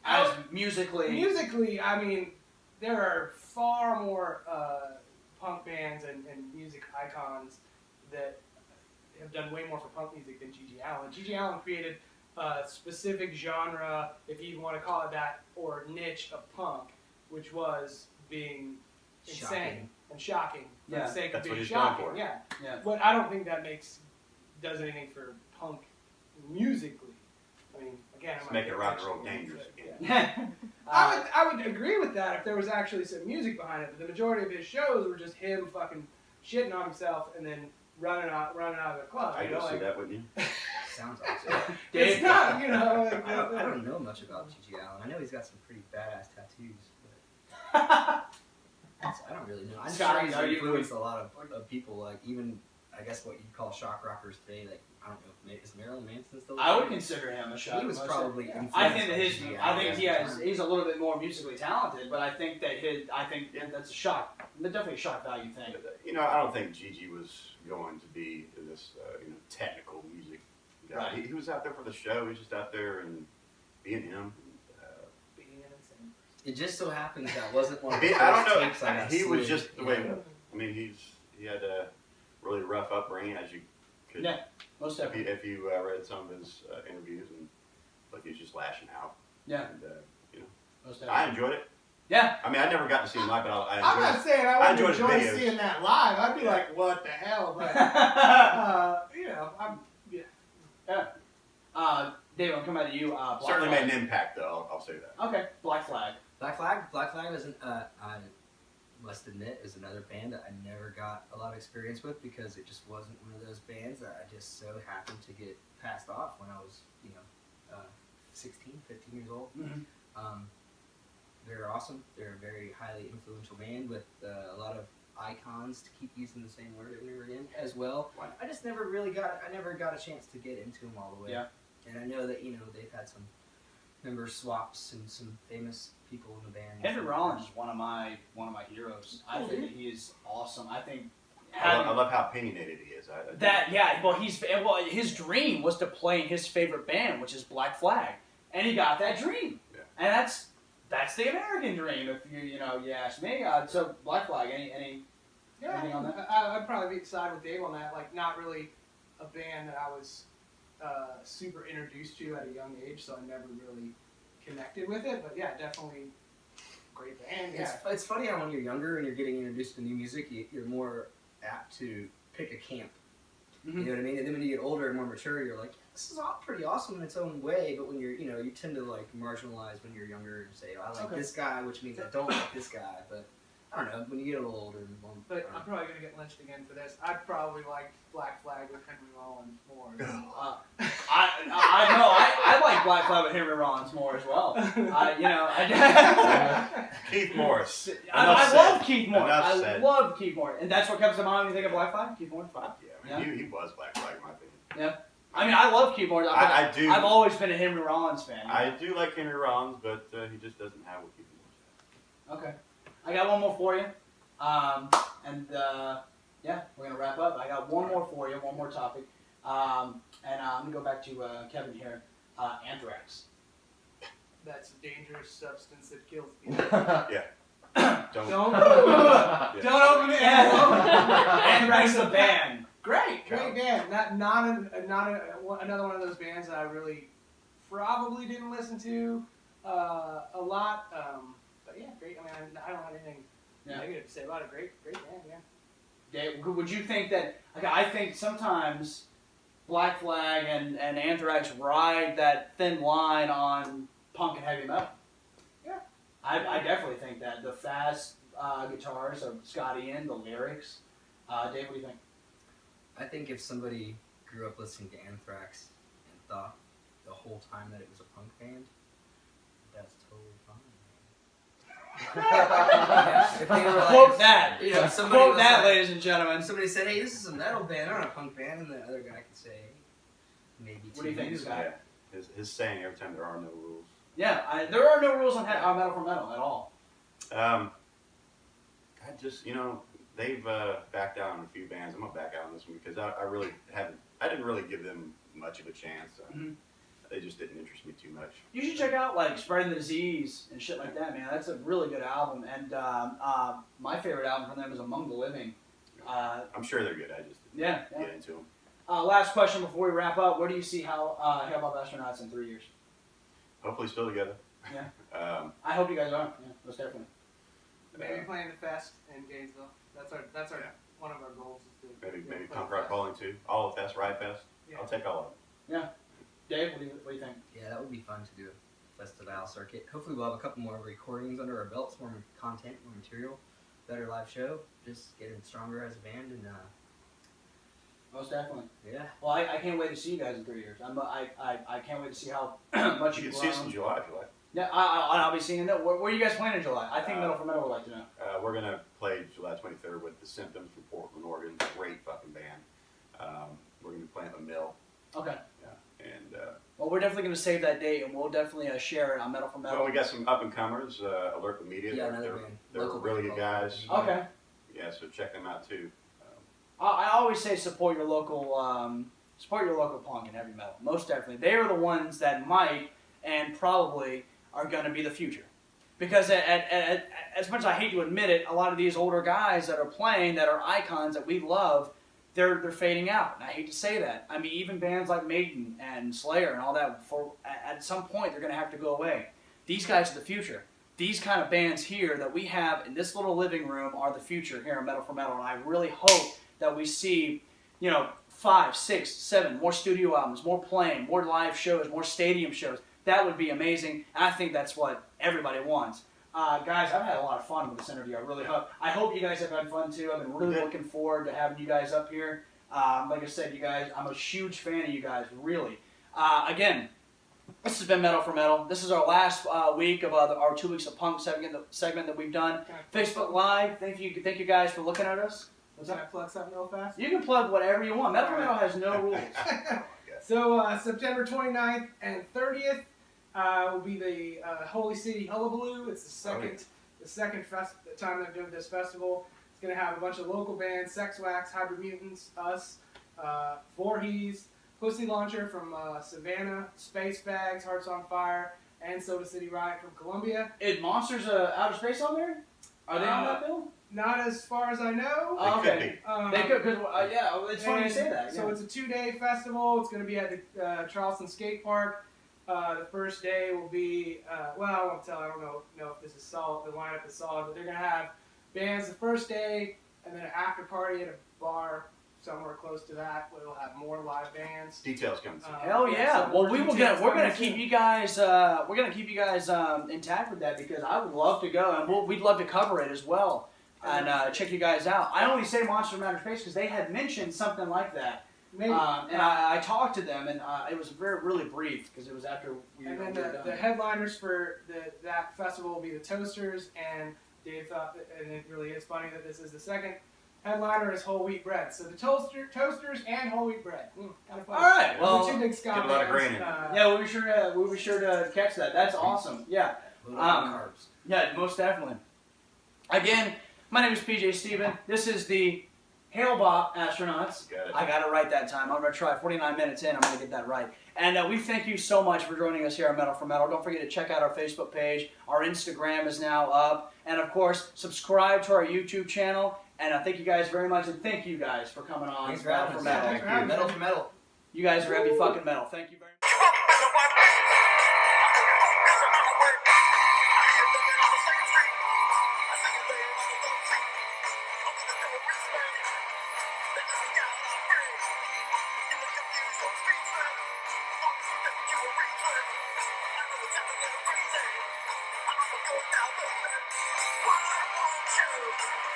As musically, I mean, there are far more punk bands and music icons that have done way more for punk music than Gigi Allen. Gigi Allen created a specific genre, if you even want to call it that, or niche of punk, which was being insane and shocking for the sake of That's what being he's shocking. going for. Yeah. But I don't think that does anything for punk musically. I mean, again, Let's make it rock and roll dangerous again. Yeah. I would agree with that if there was actually some music behind it. But the majority of his shows were just him fucking shitting on himself and then running out of the club. I go see that, wouldn't you? Sounds awesome. It's not, I don't know much about Gigi Allen. I know he's got some pretty badass tattoos, but I don't really know. I'm Scott, sure he's are you- influenced a lot of people, like even I guess what you'd call shock rockers today. Like I don't know, is Marilyn Manson still? I would consider him a shock. He was probably. I think that influenced by his. Gigi I think Allen. he's a little bit more musically talented, but I think that that's a shock. Definitely a shock value thing. I don't think Gigi was going to be this, technical music guy. Right. He was out there for the show. He was just out there and being him. It just so happens that wasn't one of the I first don't know. tapes I got He was slid, just the you way. know. I mean, he had a really rough upbringing, as you could. Yeah, most definitely. If you read some of his interviews, and like he was just lashing out. Yeah, And most I definitely. enjoyed it. Yeah. I mean, I never got to see him live, but I I'm enjoyed not saying I would enjoyed his enjoy videos. seeing that live. I'd be like, what the hell? But, Dave, I'm coming at you. Black Certainly Flag. made an impact, though. I'll say that. Okay, Black Flag. Black Flag was I must admit is another band that I never got a lot of experience with because it just wasn't one of those bands that I just so happened to get passed off when I was 16, 15 years old. Mm-hmm. They're awesome. They're a very highly influential band with a lot of icons, to keep using the same word over and over again, as well. Why? I just never really got a chance to get into them all the way. Yeah. And I know that they've had some member swaps and some famous people in the band. Henry Rollins is one of my heroes. I think that he is awesome. I think I love how opinionated he is. his dream was to play in his favorite band, which is Black Flag, and he got that dream. Yeah. And that's the American dream, if you ask me. So Black Flag, anything on that? I'd probably side with Dave on that. Like, not really a band that I was super introduced to at a young age, so I never really connected with it. But yeah, definitely great band. Yeah. It's funny how when you're younger and you're getting introduced to new music, you're more apt to pick a camp. Mm-hmm. You know what I mean? And then when you get older and more mature, you're like, this is all pretty awesome in its own way. But when you tend to like marginalize when you're younger and say, I like this guy, which means I don't like this guy. But I don't know. When you get a little older, But I'm probably gonna get lynched again for this. I'd probably like Black Flag with Henry Rollins more. I like Black Flag with Henry Rollins more as well. Keith Morris. I love Keith Morris. Enough I said. love Keith Morris, and that's what comes to mind when you think of Black Flag. Keith Morris. Yeah, I mean, he was Black Flag, in my opinion. Yeah. I mean, I love Keith Morris. I do. I've always been a Henry Rollins fan. I do like Henry Rollins, but he just doesn't have what Keith Morris has. Okay. I got one more for you. We're going to wrap up. I got one more for you, one more topic. I'm going to go back to Kevin here. Anthrax. that's a dangerous substance that kills people. Don't. Don't Yeah. open it. Anthrax the band. Great band. Not another one of those bands that I really probably didn't listen to a lot. But yeah, great. I mean, I don't have anything negative to say about it. Great band, yeah. Yeah, would you think that? Okay, I think sometimes Black Flag and Anthrax ride that thin line on punk and heavy metal. Yeah. I definitely think that the fast guitars of Scott Ian, the lyrics. Dave, what do you think? I think if somebody grew up listening to Anthrax and thought the whole time that it was a punk band, that's totally fine. Yeah, if they were like, Quote that. You know, somebody Quote was that, like, ladies and gentlemen. somebody said, "Hey, this is a metal band, not a punk band," and the other guy could say, "Maybe." What do you think, Scott? Yeah. His saying every time there are no rules. Yeah, there are no rules on Metal for Metal at all. I just, they've backed out on a few bands. I'm gonna back out on this one because I really haven't. I didn't really give them much of a chance. They just didn't interest me too much. You should check out like Spreading the Disease and shit like that, man. That's a really good album. And my favorite album from them is Among the Living. I'm sure they're good. I just didn't get into them. Last question before we wrap up. Where do you see Hale Bopp Astronauts in 3 years? Hopefully, still together. Yeah. I hope you guys are. Yeah, most definitely. Maybe playing the fest in Gainesville. That's our one of our goals. Is to Maybe play Punk the Rock fest. Calling too. All of Fest, Ride Fest. Yeah. I'll take all of them. Dave, what do you think? Yeah, that would be fun to do a festival circuit. Hopefully, we'll have a couple more recordings under our belts, more content, more material, better live show, just getting stronger as a band, and Most definitely. yeah. Well, I can't wait to see you guys in 3 years. I can't wait to see how much You you've can see us in grown. July if you like. Yeah, I'll be seeing it. Where are you guys playing in July? I think Metal for Metal would like to know. We're gonna play July 23rd with the Symptoms from Portland, Oregon. Great fucking band. We're gonna be playing at the Mill. Okay. Yeah. And Well, we're definitely going to save that date, and we'll definitely share it on Metal for Metal. well, we got some up and comers. Alert the Media. Yeah, They're- another they're, band. they're Local really band good called guys. Okay. Yeah, so check them out too. I always say support your local punk and heavy metal. Most definitely, they are the ones that might and probably are going to be the future. Because as much as I hate to admit it, a lot of these older guys that are playing, that are icons that we love, they're fading out. And I hate to say that. I mean, even bands like Maiden and Slayer and all that, at some point they're going to have to go away. These guys are the future. These kind of bands here that we have in this little living room are the future here in Metal for Metal. And I really hope that we see, 5, 6, 7 more studio albums, more playing, more live shows, more stadium shows. That would be amazing. And I think that's what everybody wants. Guys, I've had a lot of fun with this interview. I really hope. I hope you guys have had fun too. I've been really looking forward to having you guys up here. Like I said, you guys, I'm a huge fan of you guys, really. Again, this has been Metal for Metal. This is our last week of our 2 weeks of punk segment that we've done. Facebook Live. Thank you guys for looking at us. Can I plug something real fast? You can plug whatever you want. Metal for Metal has no rules. So September 29th and 30th will be the Holy City Hullabaloo. It's the second time they're doing this festival. It's going to have a bunch of local bands: Sex Wax, Hybrid Mutants, us, Voorhees, Pussy Launcher from Savannah, Space Bags, Hearts on Fire, and Soda City Riot from Columbia. Is Monsters Outer Space on there? Are they on that bill? Not as far as I know. Okay. They could, because it's funny you say that. So it's a 2-day festival. It's going to be at the Charleston Skate Park. The first day will be, I won't tell. I don't know if this is solid. The lineup is solid, but they're going to have bands the first day, and then an after party at a bar somewhere close to that. We'll have more live bands. Details coming soon. Hell yeah! So Well, we're gonna keep you guys intact with that, because I would love to go, and we'd love to cover it as well and check you guys out. I only say Monster from Outer Space because they had mentioned something like that. Maybe. And I talked to them, and it was really brief because it was after we And were then done. the headliners for that festival will be the Toasters, and Dave thought, and it really is funny that this is the second headliner is whole wheat bread. So the Toasters and whole wheat bread. Kind of fun. All right, well, Two big Scott get a lot of bands, grain in. yeah, we'll be sure to catch that. That's awesome. Yeah. A little bit of carbs. Yeah, most definitely. Again, my name is PJ Steven. This is the Hale Bopp Astronauts. Got it. I got it right that time. I'm going to try. 49 minutes in, I'm going to get that right. And we thank you so much for joining us here on Metal for Metal. Don't forget to check out our Facebook page. Our Instagram is now up. And, of course, subscribe to our YouTube channel. And I thank you guys very much. And thank you guys for coming on Thanks for Metal having for us. Metal. Thanks for having us. Metal for metal. You guys are heavy fucking metal. Thank you very much. Why won't you?